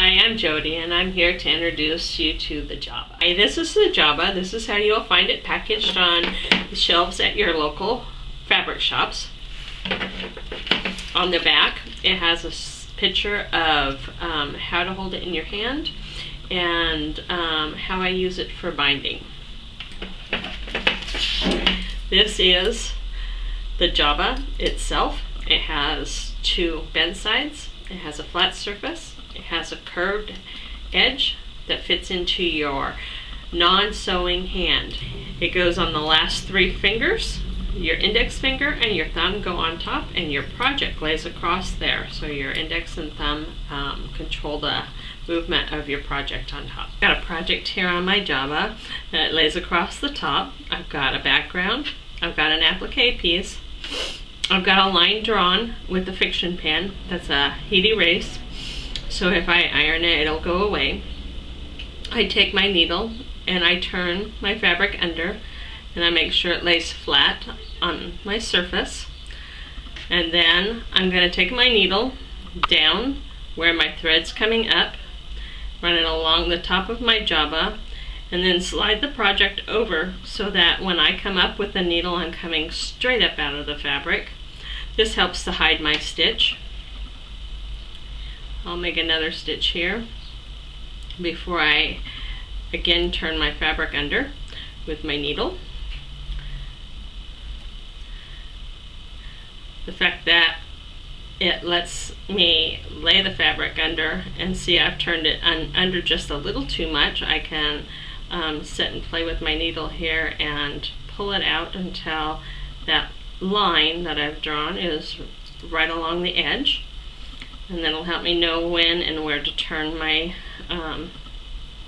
Hi, I'm Jody and I'm here to introduce you to the Jaaba. Hey, this is the Jaaba. This is how you'll find it packaged on the shelves at your local fabric shops. On the back, it has a picture of how to hold it in your hand and how I use it for binding. This is the Jaaba itself. It has two bend sides. It has a flat surface. It has a curved edge that fits into your non-sewing hand. It goes on the last three fingers. Your index finger and your thumb go on top, and your project lays across there. So your index and thumb control the movement of your project on top. I've got a project here on my Jaaba that lays across the top. I've got a background. I've got an applique piece. I've got a line drawn with a fiction pen. That's a heat erase. So if I iron it, it'll go away. I take my needle and I turn my fabric under and I make sure it lays flat on my surface. And then I'm going to take my needle down where my thread's coming up, run it along the top of my Jaaba, and then slide the project over so that when I come up with the needle, I'm coming straight up out of the fabric. This helps to hide my stitch. I'll make another stitch here before I again turn my fabric under with my needle. The fact that it lets me lay the fabric under and see I've turned it under just a little too much, I can sit and play with my needle here and pull it out until that line that I've drawn is right along the edge. And that'll help me know when and where to turn my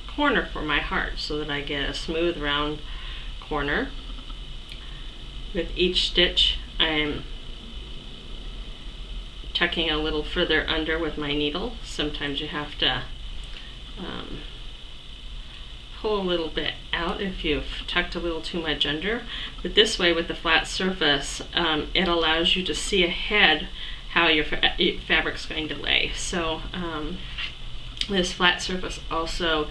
corner for my heart so that I get a smooth round corner. With each stitch I'm tucking a little further under with my needle. Sometimes you have to pull a little bit out if you've tucked a little too much under. But this way, with the flat surface, it allows you to see ahead how your fabric's going to lay. So this flat surface also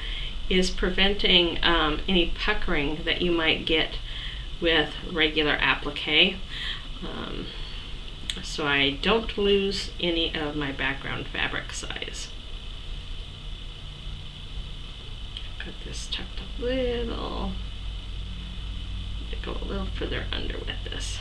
is preventing any puckering that you might get with regular applique. So I don't lose any of my background fabric size. Got this tucked a little, go a little further under with this.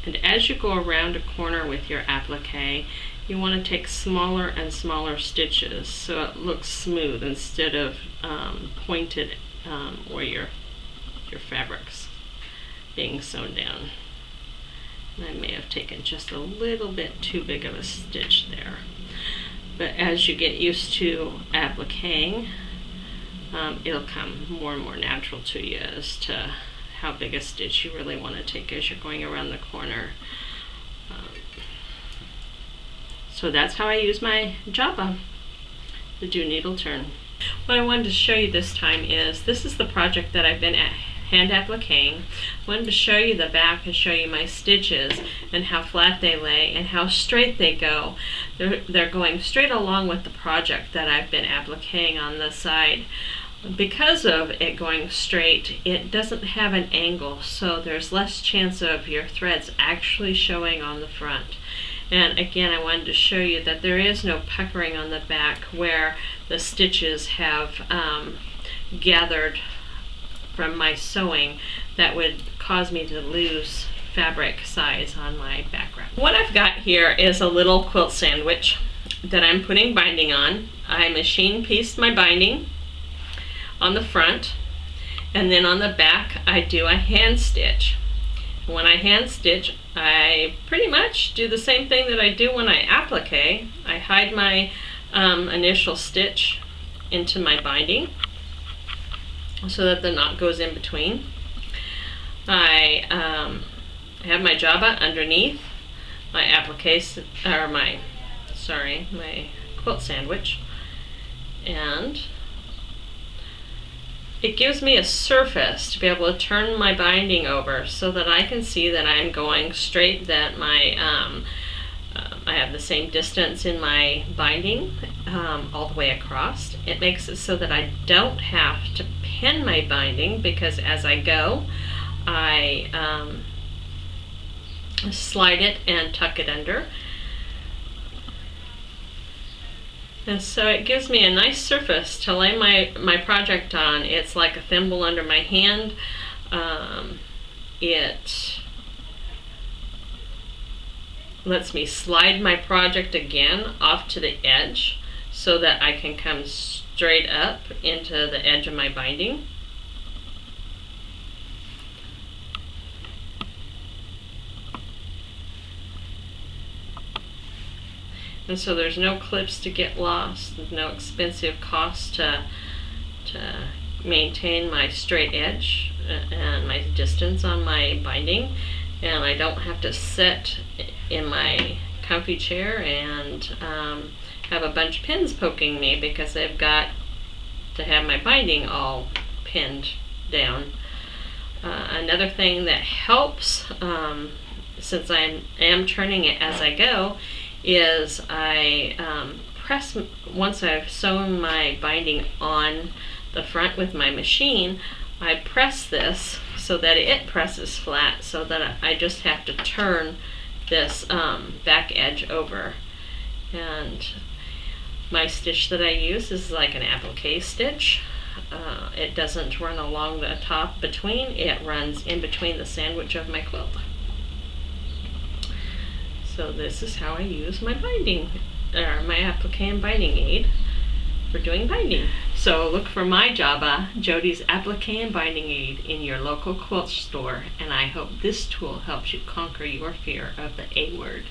And as you go around a corner with your applique, you want to take smaller and smaller stitches so it looks smooth instead of pointed where your fabric's being sewn down. And I may have taken just a little bit too big of a stitch there. But as you get used to appliquing, it'll come more and more natural to you as to how big a stitch you really want to take as you're going around the corner. So that's how I use my Jaaba, the do needle turn. What I wanted to show you this time is, this is the project that I've been hand appliquing. I wanted to show you the back and show you my stitches and how flat they lay and how straight they go. They're going straight along with the project that I've been appliquing on the side. Because of it going straight, it doesn't have an angle, so there's less chance of your threads actually showing on the front. And again, I wanted to show you that there is no puckering on the back where the stitches have gathered from my sewing that would cause me to lose fabric size on my background. What I've got here is a little quilt sandwich that I'm putting binding on. I machine pieced my binding on the front, and then on the back I do a hand stitch. When I hand stitch, I pretty much do the same thing that I do when I applique. I hide my initial stitch into my binding so that the knot goes in between. I have my Jaaba underneath my my quilt sandwich, and it gives me a surface to be able to turn my binding over so that I can see that I'm going straight, that my have the same distance in my binding all the way across. It makes it so that I don't have to pin my binding, because as I go, I slide it and tuck it under. And so it gives me a nice surface to lay my project on. It's like a thimble under my hand. It lets me slide my project again off to the edge so that I can come straight up into the edge of my binding. And so there's no clips to get lost, there's no expensive cost to maintain my straight edge and my distance on my binding. And I don't have to sit in my comfy chair and have a bunch of pins poking me, because I've got to have my binding all pinned down. Another thing that helps, since I am turning it as I go, is I press, once I've sewn my binding on the front with my machine, I press this so that it presses flat, so that I just have to turn this back edge over. And my stitch that I use is like an applique stitch. It doesn't run along the top between, it runs in between the sandwich of my quilt. So this is how I use my binding, or my applique and binding aid for doing binding. So look for my Jaaba, Jody's Applique and Binding Aid, in your local quilt store, and I hope this tool helps you conquer your fear of the A word.